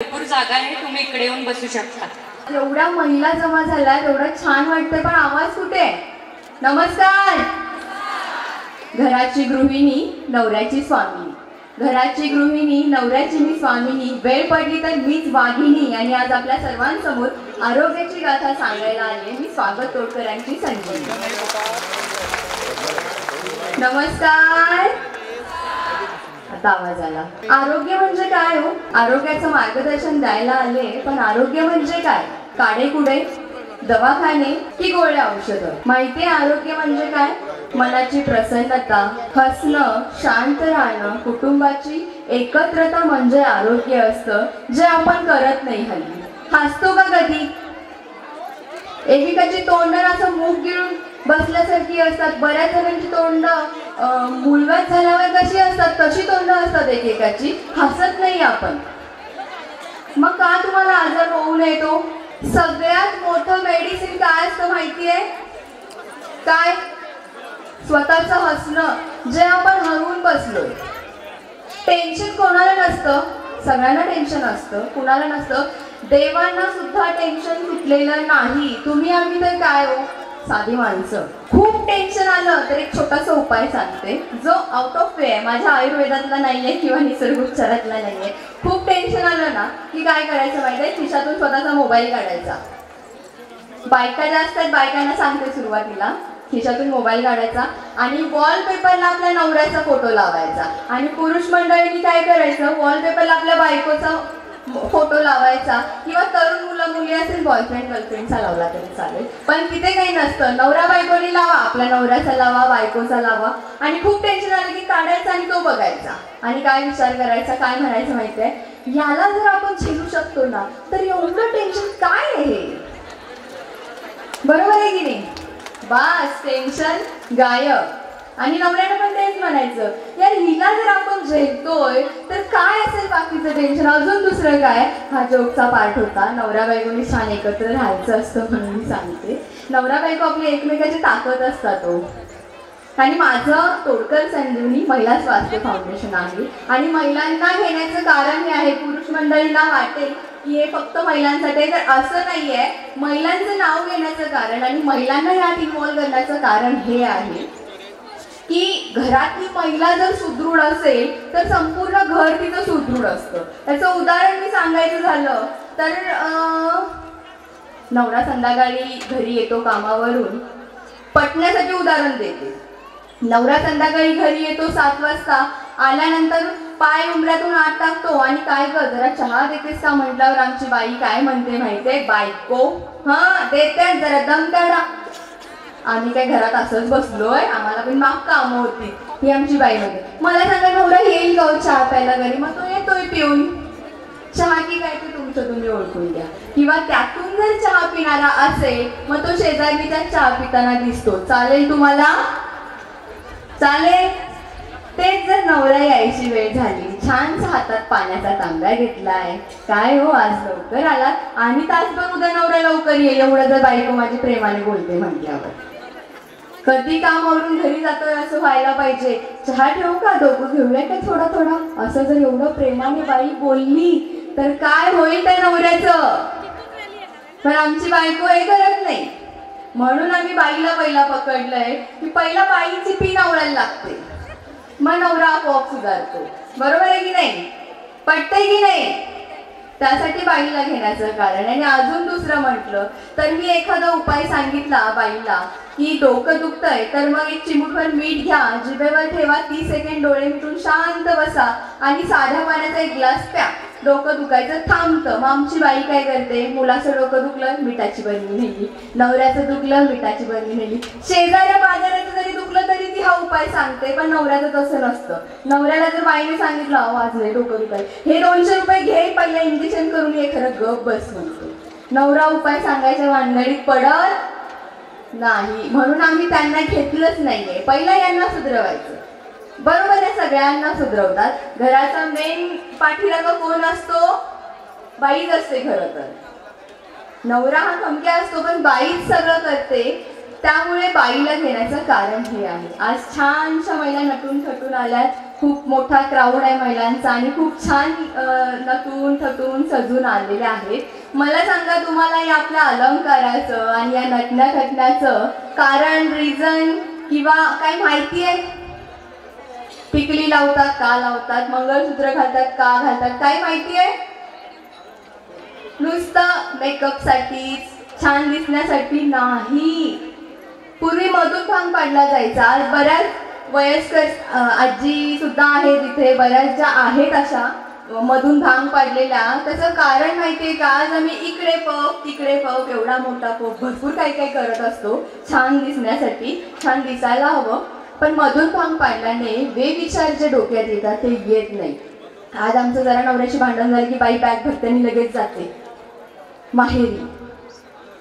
भरपूर जागा आहे, तुम्ही इकडे येऊन बसू शकता. एवढ्या महिला जमा झाल्या, एवढं छान वाटतंय, पण आवाज कुठे? नमस्कार. घराची गृहिणी नवऱ्याची स्वामिनी, घराची गृहिणी नवऱ्याची मी स्वामिनी, वेळ पडली तर मीच वाघिणी. आणि आज आपल्या सर्वांसमोर आरोग्याची गाथा सांगायला आली मी स्वागत तोडकरांची संजीवनी. नमस्कार. आता आवाज आला. आरोग्य म्हणजे काय हो? आरोग्याचं मार्गदर्शन द्यायला आले, पण आरोग्य म्हणजे काय? काडेकुडे, दवाखाने की गोळ्या औषधं? माहिती आहे आरोग्य म्हणजे काय? मनाची प्रसन्नता, हसणं, शांत राहणं, कुटुंबाची एकत्रता म्हणजे आरोग्य असतं, जे आपण करत नाही हल्ली. हसतो का कधी? एकेकाची तोंड असं मूग गिळून बसल्यासारखी असतात. बऱ्याच जणांची तोंड मुलगाच झाल्यावर कशी असतात तशी तोंड असतात एकेकाची. हसत नाही आपण. मग का तुम्हाला आजार होऊ नये तो? सगळ्यात मोठं मेडिसिन काय असतं माहितीये? काय? स्वतःचं हसणं, जे आपण हरवून बसलोय. टेन्शन कोणाला नसतं? सगळ्यांना टेन्शन असतं. कुणाला नसतं? देवांना सुद्धा टेन्शन सुटलेलं नाही. तुम्ही आम्ही तर काय हो, साधी माणसं. खूप टेन्शन आलं तर एक छोटासा उपाय सांगते, जो आउट ऑफ वे आहे, माझ्या आयुर्वेदातला नाहीये किंवा निसर्गोपचारातला नाहीये. खूप टेन्शन आलं ना की काय करायचं माहितीये? खिशातून स्वतःचा मोबाईल काढायचा. बायका जास्त आहेत, बायकांना सांगते सुरुवातीला. खिशातून मोबाईल काढायचा आणि वॉलपेपरला आपल्या नवऱ्याचा फोटो लावायचा. आणि पुरुष मंडळींनी काय करायचं? वॉलपेपरला आपल्या बायकोचा फोटो लावायचा, किंवा तरुण मुलं मुली असेल बॉयफ्रेंड गर्लफ्रेंडचा लावला तरी चालेल. पण तिथे काही नसतं. नवरा बायकोनी लावा, आपल्या नवऱ्याचा लावा, बायकोचा लावा. आणि खूप टेन्शन आलं की काढायचा आणि तो बघायचा. आणि काय विचार करायचा, काय म्हणायचं माहितीये? याला जर आपण झेलू शकतो ना तर एवढं टेन्शन काय आहे? बरोबर आहे की नाही? बस टेन्शन गायब. आणि नवऱ्यानं पण तेच म्हणायचं, यार हिला जर आपण झेलतोय तर काय असेल बाकीचं टेन्शन, अजून दुसरं काय? हा जोकचा पार्ट होता. नवरा बायकोनी छान एकत्र राहायचं असतं म्हणून मी सांगते. नवरा बायको आपली एकमेकाची ताकद असतात हो. आणि माझं तोडकर संजीवनी महिला स्वास्थ्य फाउंडेशन आहे. आणि महिलांना घेण्याचं कारण हे आहे, पुरुष मंडळींना वाटेल की हे फक्त महिलांसाठी आहे, तर असं नाही आहे. महिलांचं नाव घेण्याचं कारण आणि महिलांना यात इन्व्हॉल्व करण्याचं कारण हे आहे की घरातली महिला जर सुदृढ असेल तर संपूर्ण घर तिचं सुदृढ असतं. त्याचं उदाहरण मी सांगायचं झालं तर नवरा संध्याकाळी घरी येतो कामावरून, पटण्यासाठी उदाहरण देते. नवरा संध्याकाळी घरी येतो 7 वाजता, आल्यानंतर पाय उमऱ्यातून आत टाकतो आणि काय कर, जरा चहा देतेस का म्हटल्यावर आमची बाई काय म्हणते माहितीये? बायको हा देते, जरा दम काढा. आम्ही काय घरात असंच बसलोय, आम्हाला पण माग कामं होती. ही आमची बाई म्हणते. मला सांगा नवरा येईल का चहा प्यायला घरी? मग तो येतोय पिऊन. चहा की काय ते तुमचं तुम्ही ओळखून घ्या. किंवा त्यातून जर चहा पिणारा असेल मग तो शेजारीचा चहा पिताना दिसतो. चालेल तुम्हाला? चालेल. तेच जर नवरा यायची वेळ झाली, छानसा हातात पाण्याचा तांब्या घेतलाय, काय हो आज लवकर आलात आणि तासभर उद्या नवरा लवकर येईल, एवढं जर बायको माझी प्रेमाने बोलते म्हटल्यावर. कधी कामावरून घरी जातोय असं व्हायला पाहिजे. चहा ठेवू का, डोकं घेऊया का थोडा थोडा, असं जर एवढं प्रेमाने बाई बोलली तर काय होईल त्या नवऱ्याचं? पण आमची बायको हे करत नाही. म्हणून आम्ही बाईला पहिला पकडलंय की पहिला बाईची पी नवऱ्याला लागते, मग नवरा आपोआप सुधारतो. बरोबर आहे की नाही? पटतंय की नाही? त्यासाठी बाईला घेण्याचं कारण. आणि अजून दुसरं म्हटलं तर मी एखादा उपाय सांगितला बाईला की डोकं दुखतंय तर मग एक चिमूटभर मीठ घ्या, जिभेवर ठेवा, 30 सेकंड डोळे मिटून शांत बसा आणि साध्या पाण्याचा एक ग्लास प्या. डोकं दुखायचं थांबतं. मग आमची बाई काय करते? मुलाचं डोकं दुखलं, मिठाची बरणी नेली. नवऱ्याचं दुखलं, मिठाची बरणी नेली. शेजाऱ्या बाजाराचं जरी दुखलं तरी ती हा उपाय सांगते. पण नवऱ्याचं तसं नसतं. नवऱ्याला जर बाईने सांगितलं आवाज नाही डोकं दुखाय, हे 200 रुपये घे, पहिला इंजेक्शन करून ये, खरं गप बस म्हणतो. नवरा उपाय सांगायच्या भानगडीत पडत नाही. म्हणून आम्ही त्यांना घेतलंच नाहीये. पहिला यांना सुधरवायचं. बरोबर आहे, सगळ्यांना सुधरवतात. घराचा मेन पाठीराखा कोण असतो? बाईच असते खरं तर. नवरा हा खमक्या असतो पण बाईच सगळं करते. त्यामुळे बाईला घेण्याचं कारण हे आहे. आज छानशा महिला नटून थटून आल्यात, खूप मोठा क्राऊड आहे महिलांचा आणि खूप छान नटून थटून सजून आलेले आहेत. मला सांगा, तुम्हाला या आपल्या अलंकाराचं आणि या नटण्या थटण्याचं कारण, रिझन किंवा काही माहिती आहे? टिकली लावतात का लावतात, मंगळसूत्र घालतात का घालतात, काही माहिती आहे? नुसतं मेकअपसाठीच, छान दिसण्यासाठी नाही. पूर्वी मधून भांग पाडला जायचा. आज बऱ्याच वयस्कर आजी सुद्धा आहेत इथे, बऱ्याच ज्या आहेत अशा मधून भांग पाडलेल्या. त्याचं कारण माहितीये का? आज आम्ही इकडे पफ तिकडे पफ, एवढा मोठा पफ, भरपूर काही काही करत असतो छान दिसण्यासाठी, छान दिसायला हवं. पण मधून भांग पाडल्याने वे विचार जे डोक्यात येतात ते येत नाही. आज आमचं जरा नवऱ्याची भांडण झाली की बाई बॅग भरते आणि लगेच जाते माहेरी.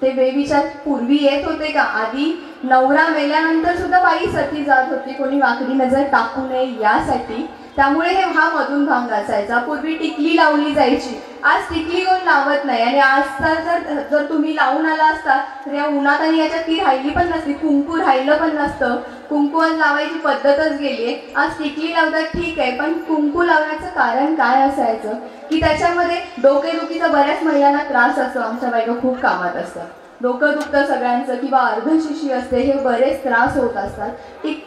ते बेविचार पूर्वी येत होते का? आधी नवरा मेल्यानंतर सुद्धा बाई सती जात होती, कोणी वाकडी नजर टाकू नये यासाठी. त्यामुळे हा मधून भांग असायचा. पूर्वी टिकली लावली जायची, आज टिकली कोण लावत नाही. आणि आज जर तुम्ही लावून आला असता तर या उन्हात आणि याच्यात ती राहिली पण नसती, कुंकू राहिलं पण नसतं. कुंकू आज लावायची पद्धतच गेली आहे. आज टिकली लावतात ठीक आहे, पण कुंकू लावण्याचं कारण काय असायचं की त्याच्यामध्ये डोकेदुखीचा बऱ्याच महिलांना त्रास असतो. आमच्या बायका खूप कामात असतात, डोकं दुखतं सगळ्यांचं किंवा अर्धशिशी असते, हे बरेच त्रास होत असतात.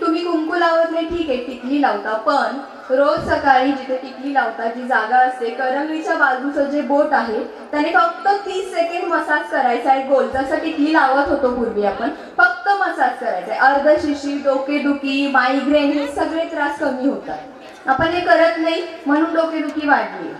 तुम्ही कुंकू लावत नाही ठीक आहे, टिकली लावता, पण रोज सकाळी जिथे टिकली लावता जी जागा असते, करंगळीच्या बाजूचं जे बोट आहे त्याने फक्त 30 सेकंड मसाज करायचा आहे गोल. जसं टिकली लावत होतो पूर्वी आपण, फक्त मसाज करायचा आहे. अर्धशिशी, डोकेदुखी, मायग्रेन हे सगळे त्रास कमी होतात. आपण हे करत नाही म्हणून डोकेदुखी वाढली.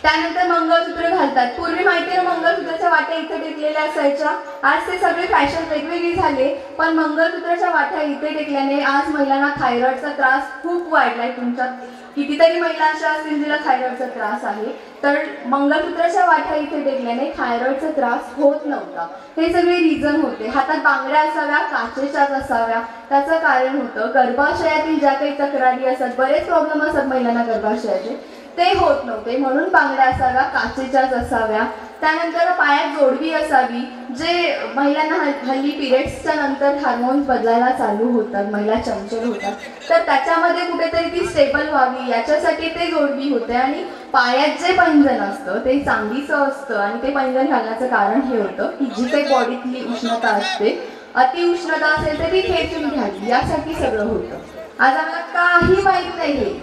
त्यानंतर मंगळसूत्र घालतात. पूर्वी माहिती आहे मंगळसूत्राच्या वाट्या इथे टेकलेल्या असायच्या. आज ते सगळे फॅशन वेगवेगळी झाले, पण मंगळसूत्राच्या वाट्या इथे टेकल्याने आज महिलांना थायरॉइडचा त्रास खूप वाढलाय. तुमच्यात कितीतरी महिला अशा असतील जिला थायरॉइडचा त्रास आहे, तर मंगळसूत्राच्या वाट्या इथे टेकल्याने थायरॉइडचा त्रास होत नव्हता. हे सगळे रिझन होते. हातात बांगड्या असाव्या, काचेच्याच असाव्या, त्याचं कारण होतं गर्भाशयातील ज्या काही तक्रारी असतात, बरेच प्रॉब्लेम असतात महिलांना गर्भाशयाचे, ते होत नव्हते म्हणून बांगड्या असाव्या, काचेच्याच असाव्या. त्यानंतर पायात जोडवी असावी. जे महिलांना हल्ली पिरियड्सच्या नंतर हार्मोन्स बदलायला चालू होतात, महिला चंचल होतात, तर त्याच्यामध्ये कुठेतरी ती स्टेबल व्हावी याच्यासाठी ते जोडवी होते. आणि पायात जे पैंजण असतं ते चांदीचं असतं आणि ते पैंजण घालण्याचं कारण हे होतं की जी काही बॉडीतली उष्णता असते, अतिउष्णता असेल तर ती खेचून घ्यावी, यासाठी सगळं होतं. आज आम्हाला काही माहीत नाही.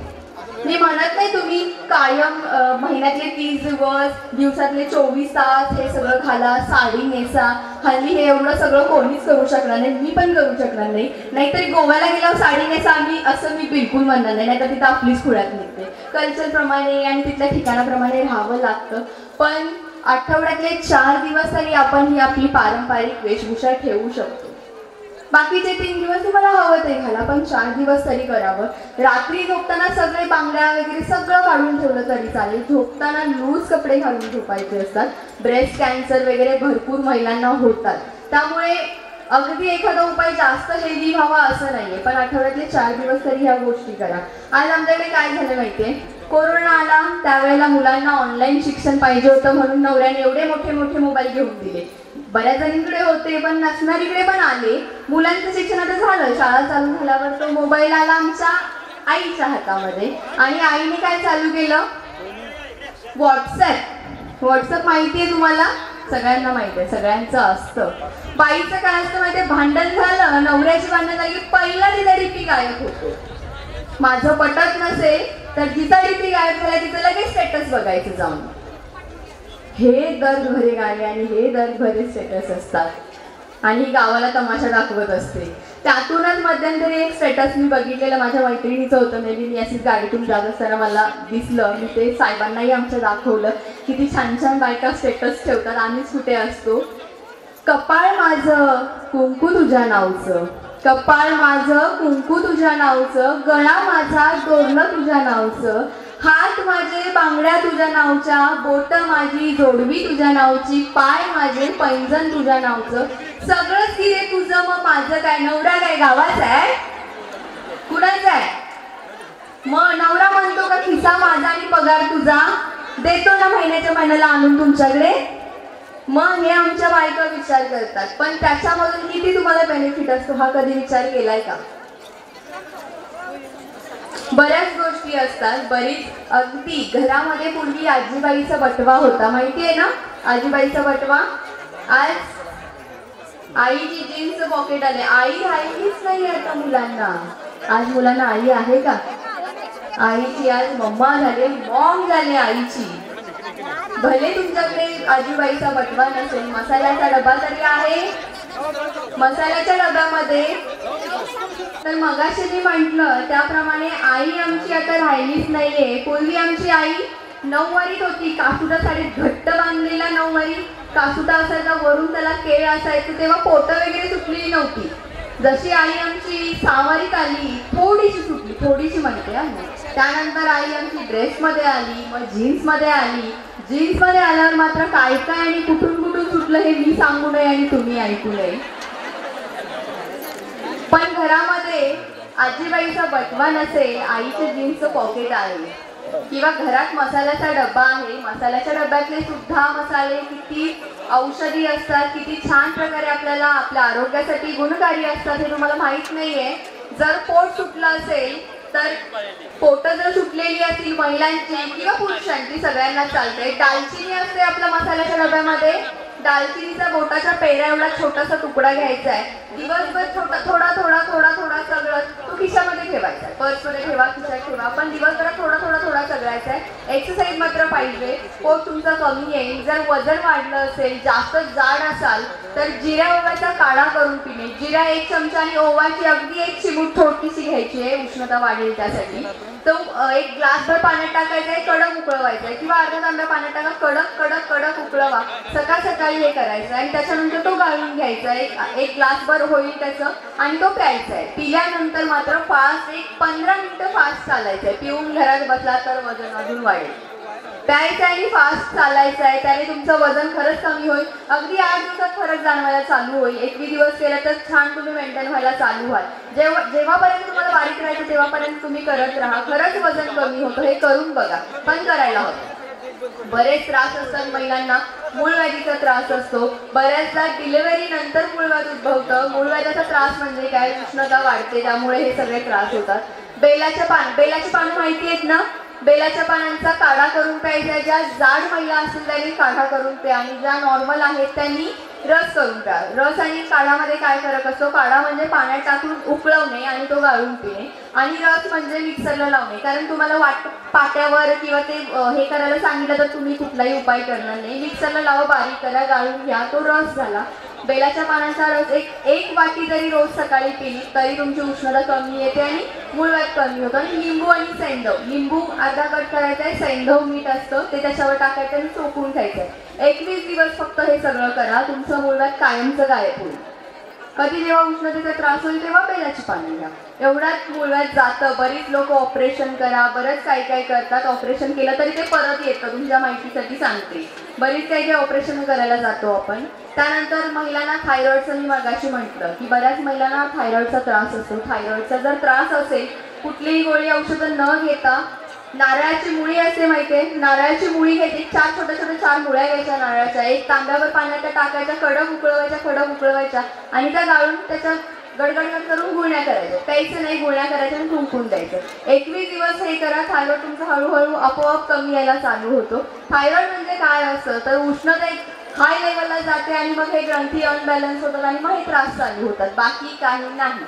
मी म्हणत नाही तुम्ही कायम महिन्यातले 30 दिवस, दिवसातले 24 तास हे सगळं घाला, साडी नेसा. हल्ली हे एवढं सगळं कोणीच करू शकणार नाही, मी पण करू शकणार नाही. नाहीतरी गोव्याला गेल्यावर साडी नेसा आम्ही असं मी बिलकुल म्हणणार नाही, नाहीतर तिथं आपलीच खुळ्यात निघते. कल्चरप्रमाणे आणि तिथल्या ठिकाणाप्रमाणे राहावं लागतं. पण आठवड्यातले 4 दिवस तरी आपण ही आपली पारंपरिक वेशभूषा ठेवू शकतो. बाकीचे 3 दिवस तुम्हाला हवं ते घाला, पण 4 दिवस तरी करावं. रात्री झोपताना सगळे बांगड्या वगैरे सगळं काढून ठेवलं तरी चालेल. झोपताना लूज कपडे घालून झोपायचे असतात. ब्रेस्ट कॅन्सर वगैरे भरपूर महिलांना होतात. त्यामुळे अगदी एखादा उपाय जास्त हेवी व्हावा असं नाहीये, पण आठवड्यातले 4 दिवस तरी ह्या गोष्टी करा. आज आमच्याकडे काय झालं माहितीये, कोरोना आला त्यावेळेला मुलांना ऑनलाईन शिक्षण पाहिजे होतं म्हणून नवऱ्याने एवढे मोठे मोठे मोबाईल घेऊन दिले. बऱ्याच जणींकडे होते पण नसणारीकडे पण आले. मुलांचं शिक्षण आता झालं, शाळा चालू झाल्यावर तो मोबाईल आला आमच्या आईच्या हातामध्ये आणि आईने काय चालू केलं, व्हॉट्सअप माहिती आहे तुम्हाला, सगळ्यांना माहिती आहे, सगळ्यांचं असतं. बाईचं काय असतं माहिती आहे, भांडण झालं, नवऱ्याची भांडण झाली पहिला तिचा डीपी गायब होतो. माझं पटत नसेल तर जिचा डीपी गायब झाला तिचं लगेच स्टेटस बघायचं जाऊन. हे दर भरे गाणे आणि हे दर भरे स्टेटस असतात आणि गावाला तमाशा दाखवत असते. त्यातूनच मध्यंतरी एक स्टेटस मी बघितलेलं, माझ्या मैत्रिणीचं होतं. मे बी मी अशीच गाडीतून जात असताना मला दिसलं, मी ते साहेबांनाही आमच्या दाखवलं. किती छान छान बायका स्टेटस ठेवतात, आम्हीच कुठे असतो. कपाळ माझं कुंकू तुझ्या नावचं, कपाळ माझं कुंकू तुझ्या नावचं, गळा माझा डोरलं तुझ्या नावचं, हात माझे बांगड्या तुझ्या नावच्या, बोट माझी जोडवी तुझ्या नावची, पाय माझे पैंजण तुझ्या नावचं. सगळंच की रे तुझं, मग माझं काय? नवरा काय गावाचा आहे, कुणाचा आहे? मग नवरा म्हणतो का खिसा माझा आणि पगार तुझा, देतो ना महिन्याच्या महिन्याला आणून तुमच्याकडे? मग हे आमच्या बायका विचार करतात, पण त्याच्यामधून किती तुम्हाला बेनिफिट असतो हा कधी विचार केलाय का? बऱ्याच गोष्टी असतात, बरीच अगदी घरामध्ये पूर्वी आजीबाईचा बटवा होता, माहितीये ना आजीबाईचा बटवा. आज आईची जीन्स पॉकेट आले, आई राहिलीच नाही आता मुलांना. आज मुलांना आई आहे का? आईची आज मम्मा झाले, मॉम झाले आईची. भले तुमच्याकडे आजीबाईचा बटवा नसेल, मसाल्याचा डबा तरी आहे. मसाल्याच्या डब्यामध्ये तर मगाशी मी म्हटलं त्याप्रमाणे आई आमची आता राहिलीच नाहीये. पूर्वी आमची आई नऊवारीत होती, कासुटा साडीत घट्ट बांधलेला नऊवारी कासुटा असायचा, वरून त्याला केळ असायचं, तेव्हा पोटं वगैरे सुटलेली नव्हती. जशी आई आमची सहावारीत आली, थोडीशी सुटली, थोडीशी म्हणते हा. त्यानंतर आई आमची ड्रेसमध्ये आली, मग जीन्समध्ये आली. जीन्समध्ये आल्यावर मात्र काय काय आणि कुठून कुठून सुटलं हे मी सांगू नये आणि तुम्ही ऐकू नये. पण घरामध्ये आजीबाईचा बटवा नसेल, आईचे जीन्सचं पॉकेट आहे किंवा घरात मसाल्याचा डब्बा आहे, मसाल्याच्या डब्यातले सुद्धा मसाले किती औषधी असतात, किती छान प्रकारे आपल्याला आपल्या आरोग्यासाठी गुणकारी असतात हे तुम्हाला माहित नाहीये. जर पोट सुटलं असेल तर पोट जर सुटलेली असतील महिलांची किंवा पुरुषांची, सगळ्यांना चालते. दालचिनी असते आपल्या मसाल्याच्या डब्यामध्ये, दालचिनीचा बोटाच्या पेऱ्या एवढा छोटासा तुकडा घ्यायचा आहे. दिवसभर थोडा थोडा थोडा थोडा थोडा सगळं तो खिशामध्ये ठेवायचा आहे, पर्समध्ये ठेवा, खिशात ठेवा, पण दिवसभरात थोडा थोडा थोडा सगळायचा आहे. एक्सरसाइज मात्र पाहिजे, पोट तुमचं कमी येईल. जर वजन वाढलं असेल, जास्त जाड असाल तर जिऱ्या ओव्याचा काढा करून पिणे. जिरा 1 चमचा आणि ओवाची अगदी 1 चिमूट थोडीशी घ्यायची आहे, उष्णता वाढेल त्यासाठी. तो 1 ग्लासभर पाण्यात टाकायचा आहे, कडक उकळवायचा आहे किंवा अर्धा तांब्या पाण्यात टाका, कडक कडक कडक उकळवा. सकाळ सकाळी हे करायचं आणि त्याच्यानंतर तो गाळून घ्यायचा आहे, 1 ग्लासभर होईल त्याचं, आणि तो प्यायचा आहे. पिल्यानंतर मात्र फास्ट 15 मिनिटं फास्ट चालायचं आहे. पिऊन घरात बसला तर वजन अजून वाढेल. प्यायचं आणि फास्ट चालायचं आहे, त्याने तुमचं वजन खरंच कमी होईल. अगदी 8 दिवसात फरक जाणवायला चालू होईल. 21 दिवस केलं तर छान तुम्ही मेंटेन व्हायला चालू व्हाल. जेव्हापर्यंत तुम्हाला बारीक राहायचं तेव्हापर्यंत तुम्ही करत राहा, खरंच वजन कमी होतं. हे करून बघा, पण करायला हवं. बरेच त्रास असतात महिलांना, मूळव्याधीचा त्रास असतो. बऱ्याचदा डिलिव्हरी नंतर मूळव्याध उद्भवतं. मूळव्याधाचा त्रास म्हणजे काय? उष्णता वाढते, त्यामुळे हे सगळे त्रास होतात. बेलाचे पानं माहिती आहेत ना? बेलाच्या पानांचा काढा करून प्यायचा. ज्या जाड महिला असतील त्यांनी काढा करून प्या आणि ज्या नॉर्मल आहेत त्यांनी रस करून प्या. रस आणि काढामध्ये काय फरक असतो? काढा म्हणजे पाण्यात टाकून उकळवणे आणि तो गाळून पिणे, आणि रस म्हणजे मिक्सरला लावणे. कारण तुम्हाला पाट्यावर किंवा ते हे करायला सांगितलं तर तुम्ही कुठलाही उपाय करणार नाही. मिक्सरला लावा, बारीक करा, गाळून घ्या, तो रस झाला. बेलाच्या पानांचा रस एक वाटी जरी रोज सकाळी पिली तरी तुमची उष्णता कमी येते आणि मूळव्याध कमी होतं. आणि लिंबू आणि सैंधव, लिंबू अर्धा कट करायचा आहे, सैंधव मीठ असतं ते त्याच्यावर टाकायचं आणि चोखून खायचं आहे. 21 दिवस फक्त हे सगळं करा, तुमचं मूळव्याध कायमचं गायब होईल. कधी जेव्हा उष्णतेचा त्रास होईल तेव्हा बेलाची पानं घ्या, एवढ्यात मूळव्याध जातं. बरीच लोक ऑपरेशन करा, बरंच काय काय करतात. ऑपरेशन केलं तरी ते परत येतं, तुमच्या माहितीसाठी सांगते. बरीच काही काही ऑपरेशन करायला जातो आपण. त्यानंतर महिलांना थायरॉइडचं मी मगाशी म्हटलं की बऱ्याच महिलांना थायरॉइडचा त्रास असतो. थायरॉइडचा जर त्रास असेल, कुठलीही गोळी औषधं न घेता नारळाची मुळी असते माहितीये, नारळाची मुळी घ्यायची. 4 छोट्या मुळ्या घ्यायच्या नारळाच्या, 1 तांब्यावर पाण्यात टाकायच्या, कडक उकळवायच्या आणि त्या गाळून त्याच्यात गडगड करून गुळण्या करायच्या. प्यायचं नाही, गुळण्या करायच्या आणि कुंकून द्यायचं. 21 दिवस हे करा, थायरॉइड तुमचं हळूहळू आपोआप कमी यायला चालू होतो. थायरॉइड म्हणजे काय असतं तर उष्णता एक हाय लेवलला जाते आणि मग हे ग्रंथी अनबॅलन्स होतात आणि मग हे त्रास चालू होतात, बाकी काही नाही.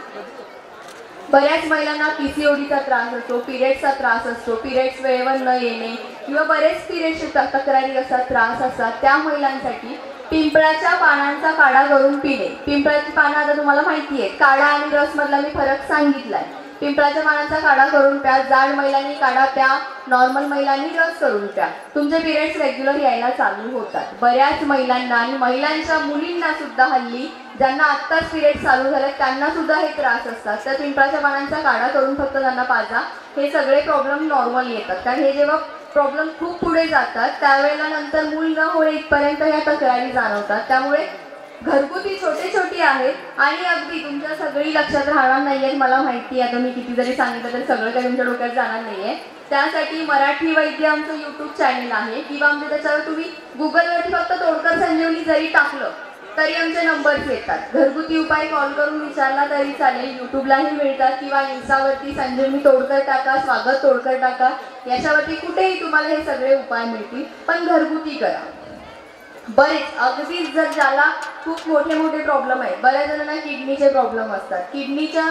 बऱ्याच महिलांना पीसीओडीचा त्रास असतो, पिरियड्सचा त्रास असतो, पिरियड्स वेळेवर न येणे किंवा बरेच पिरियड्सच्या तक्रारी असतात, त्रास असतात. त्या महिलांसाठी पिंपळाच्या पानांचा काढा करून पिणे. पिंपळाची पानं आता तुम्हाला माहिती आहे, काढा आणि रस मधला मी फरक सांगितलाय. पिंपळाच्या पानांचा काढा करून प्या, जाड महिलांनी काढा प्या, नॉर्मल महिलांनी रस करून प्या. तुमचे पिरियड्स रेग्युलर यायला चालू होतात. बऱ्याच महिलांना आणि महिलांच्या मुलींना सुद्धा हल्ली ज्यांना आत्ताच पिरियड चालू झाले त्यांना सुद्धा हे त्रास असतात. तर पिंपळाच्या पानांचा काढा करून फक्त त्यांना पाजा. हे सगळे प्रॉब्लेम नॉर्मल येतात, कारण हे जेव्हा प्रॉब्लेम खूप पुढे जातात त्यावेळेला नंतर मूल न होईपर्यंत या तक्रारी जाणवतात. त्यामुळे घरगुती छोटे छोटे आहेत आणि अगदी तुमच्या सगळी लक्षात राहणार नाहीयेत मला माहिती आहे. आता मी किती जरी सांगितलं तरी सगळं काही तुमच्या डोक्यात जाणार नाहीये. त्यासाठी मराठी वैद्य आमचं यूट्यूब चॅनल आहे किंवा आमच्या त्याच्यावर तुम्ही गुगलवरती फक्त तोडकर संजीवनी जरी टाकलं तरी आमचे नंबर्स येतात. घरगुती उपाय कॉल करून विचारला तरी चालेल. यूट्यूबलाही मिळतात किंवा इन्स्टावरती संजीवनी तोडकर टाका, स्वागत तोडकर टाका, याच्यावरती कुठेही तुम्हाला हे सगळे उपाय मिळतील. पण घरगुती करा. बरेच अगदीच जर ज्याला खूप मोठे मोठे प्रॉब्लेम आहेत, बऱ्याच जणांना किडनीचे प्रॉब्लेम असतात, किडनीच्या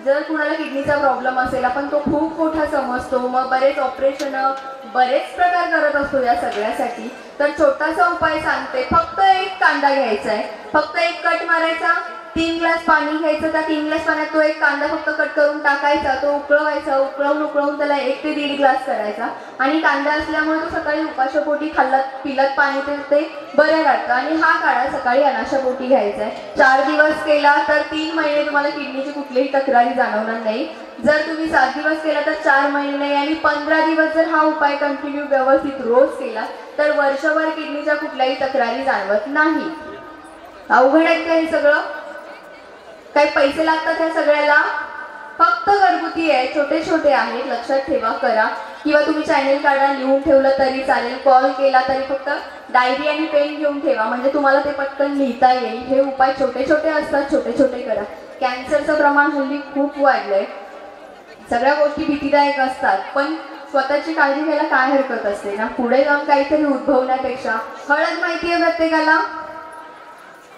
जर कुणाला किडनीचा प्रॉब्लेम असेल आपण तो खूप मोठा समजतो, मग बरेच ऑपरेशन बरेच प्रकार करत असतो या सगळ्यासाठी. तर छोटासा उपाय सांगते. फक्त एक कांदा घ्यायचा आहे, फक्त एक कट मारायचा, 3 ग्लास पाणी घ्यायचं, त्या 3 ग्लास पाण्यात तो एक कांदा फक्त कट करून टाकायचा, तो उकळवायचा, उकळवून त्याला 1 ते 1.5 ग्लास करायचा. आणि कांदा असल्यामुळे तो सकाळी उपाशापोटी खाल्लात पिलत पाणी ते बरं राहतं. आणि हा काढा सकाळी अनाशापोटी घ्यायचा आहे. 4 दिवस केला तर 3 महिने तुम्हाला किडनीची कुठलीही तक्रारी जाणवणार नाही. जर तुम्ही 7 दिवस केला तर 4 महिने नाही. आणि 15 दिवस जर हा उपाय कंटिन्यू व्यवस्थित रोज केला तर वर्षभर किडनीच्या कुठल्याही तक्रारी जाणवत नाही. अवघड आहे का हे सगळं? काही पैसे लागतात ह्या सगळ्याला? फक्त घरगुती आहे, छोटे छोटे आहेत, लक्षात ठेवा. करा. किंवा तुम्ही चॅनल काढा, लिहून ठेवलं तरी चालेल, कॉल केला तरी फक्त डायरी आणि पेन घेऊन ठेवा, म्हणजे तुम्हाला ते पटकन लिहिता येईल. हे उपाय छोटे छोटे असतात, छोटे छोटे करा. कॅन्सरचं प्रमाण हल्ली खूप वाढलंय. सगळ्या गोष्टी भीतीदायक असतात, पण स्वतःची काळजी घ्यायला काय हरकत असते ना. पुढे जाऊन काहीतरी उद्भवण्यापेक्षा. हळद माहिती आहे प्रत्येकाला?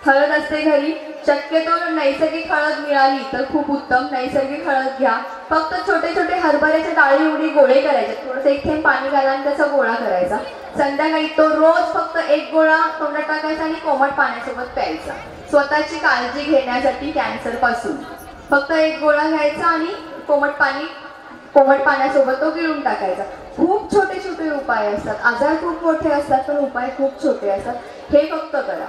हळद असते घरी. शक्यतो नैसर्गिक हळद मिळाली तर खूप उत्तम, नैसर्गिक हळद घ्या. फक्त छोटे छोटे हरभऱ्याच्या डाळी एवढी गोळे करायचे, थोडंसं 1 थेंब पाणी घाला आणि त्याचा गोळा करायचा. संध्याकाळी तो रोज फक्त 1 गोळा तोंडात टाकायचा आणि कोमट पाण्यासोबत प्यायचा. स्वतःची काळजी घेण्यासाठी कॅन्सर पासून फक्त 1 गोळा घ्यायचा आणि कोमट पाण्यासोबत तो गिळून टाकायचा. खूप छोटे छोटे उपाय असतात. आजार खूप मोठे असतात पण उपाय खूप छोटे असतात. हे फक्त करा.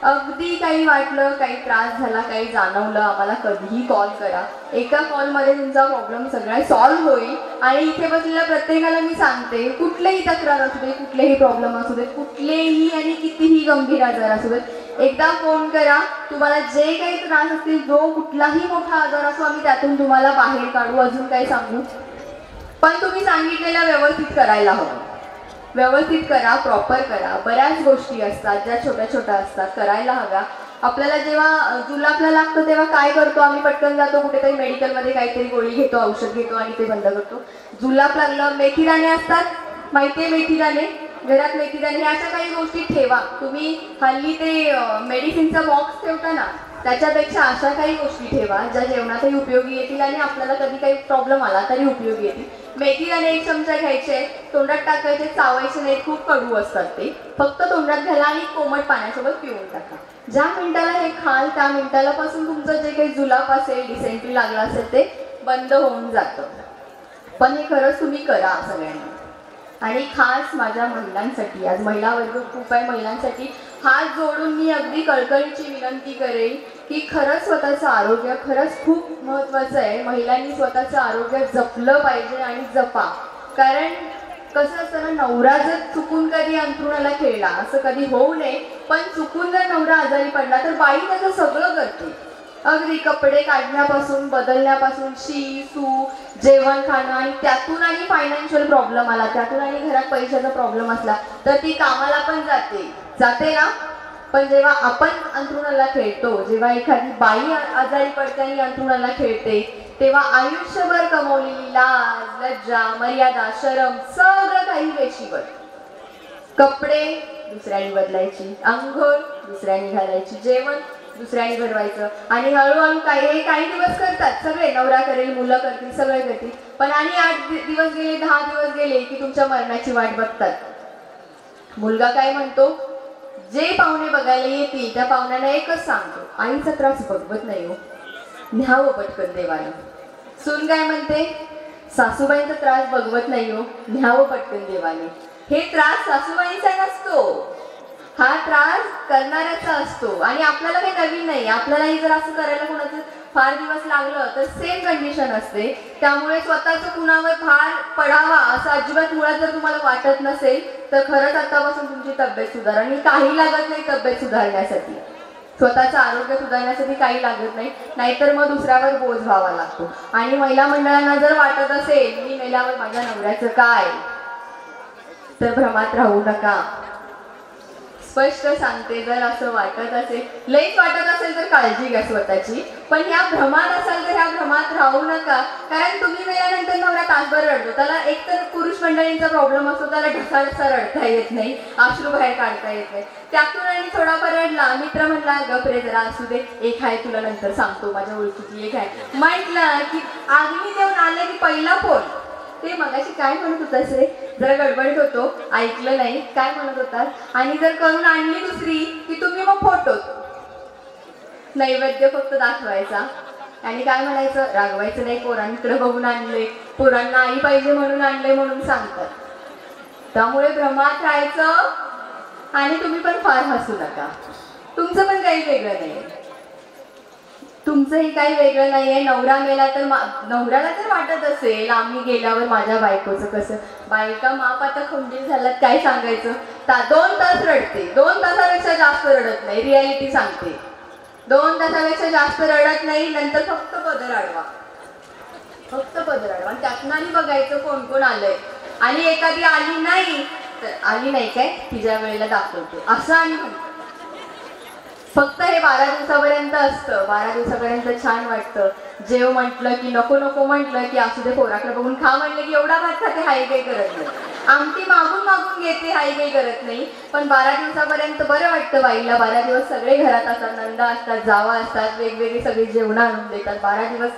अगदी काही वाटलं, काही त्रास झाला, काही जाणवलं, आम्हाला कधीही कॉल करा. एका कॉलमध्ये तुमचा प्रॉब्लेम सगळा सॉल्व्ह होईल. आणि इथे बसलेल्या प्रत्येकाला मी सांगते, कुठलेही तक्रार असू दे, कुठलेही प्रॉब्लेम असू दे, कुठलेही आणि कितीही गंभीर आजार असू देत, एकदा फोन करा. तुम्हाला जे काही त्रास असतील, जो कुठलाही मोठा आजार असो, आम्ही त्यातून तुम्हाला बाहेर काढू. अजून काही सांगू? पण तुम्ही सांगितलेलं व्यवस्थित करायला हवं. व्यवस्थित करा, प्रॉपर करा. बऱ्याच गोष्टी असतात ज्या छोट्या छोट्या असतात, करायला हव्या. आपल्याला जेव्हा जुलाबला लागतं तेव्हा काय करतो आम्ही? पटकन जातो कुठेतरी मेडिकलमध्ये, काहीतरी गोळी घेतो, औषध घेतो आणि ते बंद करतो. जुलाब लागलं, मेथीदाणे असतात, माहिती आहे मेथीदाणे? घरात मेथीदाणे, ह्या अशा काही गोष्टी ठेवा. तुम्ही हल्ली ते मेडिसिनचा बॉक्स ठेवता ना, त्याच्यापेक्षा अशा काही गोष्टी ठेवा ज्या जेवणातही उपयोगी येतील आणि आपल्याला कधी काही प्रॉब्लेम आला तरी उपयोगी येतील. मेथीदाणे 1 चमचा घ्यायचे, तोंडात टाकायचे, चावायचे नाही, खूप कडू असतात ते. फक्त तोंडात घाला आणि कोमट पाण्यासोबत पिऊन टाका. ज्या मिनिटाला हे खाल त्या मिनिटाला पासून तुमचं जे काही जुलाब असेल, डिसेंट्री लागला असेल ते बंद होऊन जातं. पण हे खरंच तुम्ही करा सगळ्यांना. आणि खास माझ्या महिलांसाठी, आज महिला वर्ग खूप आहे, महिलांसाठी हात जोडून मी अगदी कळकळीची विनंती करेन की खरंच स्वतःचं आरोग्य खरंच खूप महत्त्वाचं आहे. महिलांनी स्वतःचं आरोग्य जपलं पाहिजे आणि जपा. कारण कसं असतं ना, नवरा जर चुकून कधी अंथरुणाला खेळला, असं कधी होऊ नये, पण चुकून जर नवरा आजारी पडला तर बाई त्याचं सगळं करते. अगदी कपडे काढण्यापासून, बदलण्यापासून, शी सू, जेवण खाणं, आणि त्यातून आणि फायनान्शियल प्रॉब्लेम आला, त्यातून आणि घरात पैशाचा प्रॉब्लेम असला तर ती कामाला पण जाते ना. पण जेव्हा आपण अंथरुणाला खेळतो, जेव्हा एखादी बाई आजारी पडते आणि अंथरुणाला खेळते, तेव्हा आयुष्यभर कमवलेली लाज, लज्जा, मर्यादा, शरम सगळं काही वेशीवर. कपडे दुसऱ्याने बदलायची, अंघोळ दुसऱ्याने घालायची, जेवण दुसऱ्याने भरवायचं. आणि हळूहळू काही दिवस करतात सगळे, नवरा करेल, मुलं करतील, सगळे करतील. पण आणि 8 दिवस गेले, 10 दिवस गेले की तुमच्या मरणाची वाट बघतात. मुलगा काय म्हणतो? जे पाहुणे बघायला येतील त्या पाहुण्यांना एकच सांगतो, आईचा त्रास बघवत नाही हो, न्यावं पटकन देवाला. सून काय म्हणते? सासूबाईंचा त्रास बघवत नाही हो, न्यावं पटकन देवाने. हे त्रास सासूबाईंचा नसतो, हा त्रास करणाऱ्याचा असतो. आणि आपल्याला काही नवीन नाही, आपल्यालाही जर असं करायला कोणाचं फार दिवस लागलं तर सेम कंडिशन असते. त्यामुळे स्वतःचं कुणावर भार पडावा असं अजिबात मुळात जर तुम्हाला वाटत नसेल तर खरंच आतापासून तुमची तब्येत सुधारा. आणि काही लागत नाही तब्येत सुधारण्यासाठी. स्वतःचं आरोग्य सुधारण्यासाठी काही लागत नाही, नाहीतर मग दुसऱ्यावर बोज व्हावा लागतो. आणि महिला मंडळांना जर वाटत असेल मी मेल्यावर माझ्या नवऱ्याचं काय, तर भ्रमात राहू नका. स्पष्ट सांगते, जर असं वाटत असेल, लईच वाटत असेल तर काळजी घ्या स्वतःची, पण ह्या भ्रमात असाल तर ह्या भ्रमात राहू नका. कारण तुम्ही मेल्यानंतर नवरा तासभर रडतो. त्याला एकतर पुरुष मंडळींचा प्रॉब्लेम असतो, त्याला ढसा रडता येत नाही, अश्रू बाहेर काढता येत नाही. त्यातून आणि थोडाफार रडला, मित्र म्हणला गप रे जरा असू दे, एक आहे तुला नंतर सांगतो, माझ्या ओळखीची एक आहे म्हटलं की आगमी देऊन आले की पहिला फोन, ते मगाशी काय म्हणत होतास रे, जरा गडबडीत होतो, ऐकलं नाही, काय म्हणत होतास, आणि जर करून आणली दुसरी की तुम्ही मग फोटो नैवेद्य फक्त दाखवायचा आणि काय म्हणायचं, रागवायचं नाही, पोरांकडे बघून आणले, पोरांना आई पाहिजे म्हणून आणले म्हणून सांगतात. त्यामुळे भ्रमात राहायचं आणि तुम्ही पण फार हसू नका. तुमचं पण काही वेगळं नाही, तुमचंही काही वेगळं नाहीये. नवरा मेला तर नवऱ्याला तर वाटत असेल आम्ही गेल्यावर माझ्या बायकोचं कसं, बायका माप आता खंबीर झाल्यात, काय सांगायचं. 2 तास रडते, 2 तासापेक्षा जास्त रडत नाही, रियालिटी सांगते. 2 तासापेक्षा जास्त रडत नाही, नंतर फक्त पदर अडवा, फक्त पदर अडवा, आणि त्यातनं आणि बघायचं कोण कोण आलंय. आणि एखादी आली नाही तर आली नाही काय, तिच्या वेळेला दाखवतो असं आणि म्हणतो. फक्त हे 12 दिवसापर्यंत असतं, 12 दिवसापर्यंत छान वाटतं. जेव म्हटलं की नको नको म्हटलं की असू दे, पोराकडे बघून खा म्हटलं की एवढा भात खाते, हाय काही करत नाही, आमटी मागून मागून घेते, हाय काही करत नाही. पण 12 दिवसापर्यंत बरं वाटतं बाईला. 12 दिवस सगळे घरात असतात, नंदा असतात, जावा असतात, वेगवेगळी सगळी जेवणं आणून देतात. 12 दिवस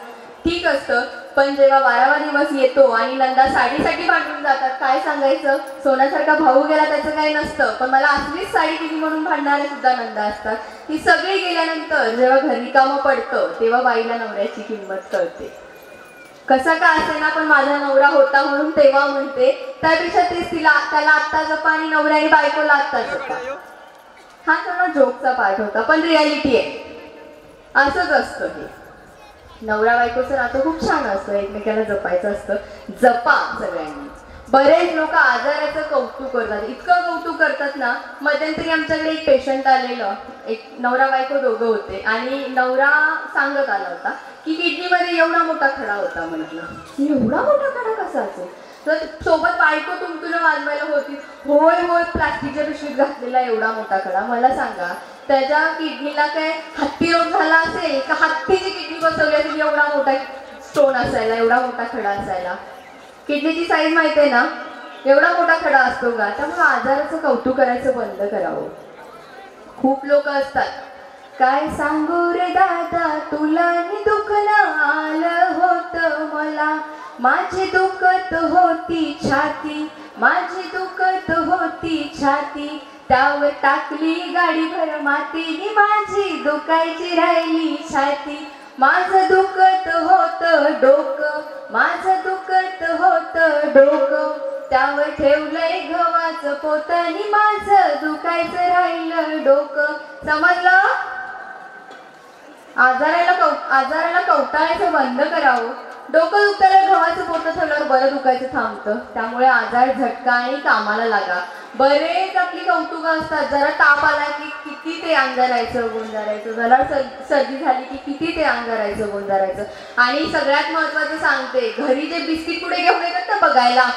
ठीक असतं, पण जेव्हा 12वा दिवस येतो आणि नंदा साडीसाठी भांडून जातात, काय सांगायचं, सोन्यासारखा भाऊ गेला त्याचं काही नसतं, पण मला असलीच साडी दिली म्हणून भांडणारे सुद्धा नंदा असतात. ही सगळी गेल्यानंतर जेव्हा घरी कामं पडतं तेव्हा बाईला नवऱ्याची किंमत कळते. कसा का असेना, पण माझा नवरा होता म्हणून तेव्हा म्हणते, त्यापेक्षा तेच त्याला आत्ता जपा आणि नवरा आणि बायकोला आत्ता जपा. हा थोडा जोकचा पार्ट होता, पण रियालिटी आहे, असंच असतं. हे नवरा बायकोचं नातं खूप छान असतं, एकमेकाला जपायचं असतं, जपा सगळ्यांनी. बरेच लोक आजाराचं कौतुक करतात, इतकं कौतुक करतात ना. मध्यंतरी आमच्याकडे एक पेशंट आलेलं, एक नवरा बायको दोघं होते, आणि नवरा सांगत आला होता की किडनीमध्ये एवढा मोठा खडा होता. म्हटलं एवढा मोठा खडा कसा असेल, तर सोबत बायको तुमतुलं वाजवायला होती, होय होय प्लास्टिकच्या पिशवीत घातलेला एवढा मोठा खडा. मला सांगा त्याच्या किडनीला काय हत्ती रोग झाला असेल का हत्तीची किडनी बसवली असेल, एवढा मोठा स्टोन असायला, एवढा मोठा खडा असायला. किडनीची साईज माहिती आहे ना, एवढा मोठा खडा असतो का. त्यामुळे आजाराचं कौतुक करायचं बंद करावं. खूप लोक असतात, काय सांगू रे दादा तुला दुखणं आलं होतं मला, माझी दुखत होती छाती, माझी दुखत होती छाती, त्यावर टाकली गाडीभर माती, माझी दुखायची राहिली छाती, माझं दुखत होतं डोकं, माझं दुखत होतं डोकं, त्यावर ठेवलंय गव्हाचं पोत आणि माझं दुखायचं राहिलं डोकं. समजलं. आजाराला कवटाळायचं बंद करावं. डोकं दुखताना गव्हाचं पोतं ठेवल्यावर बरं दुखायचं थांबतं. त्यामुळे आजार झटका आणि कामाला लागा. बरेच आपली कौतुकं असतात, जरा ताप आला की किती ते अंगारायचं गोंजारायचं, जरा सर्दी झाली की किती ते अंगारायचं गोंजारायचं. आणि सगळ्यात महत्वाचं सांगते, घरी जे बिस्किट पुढे घेऊन येतात ना बघायला,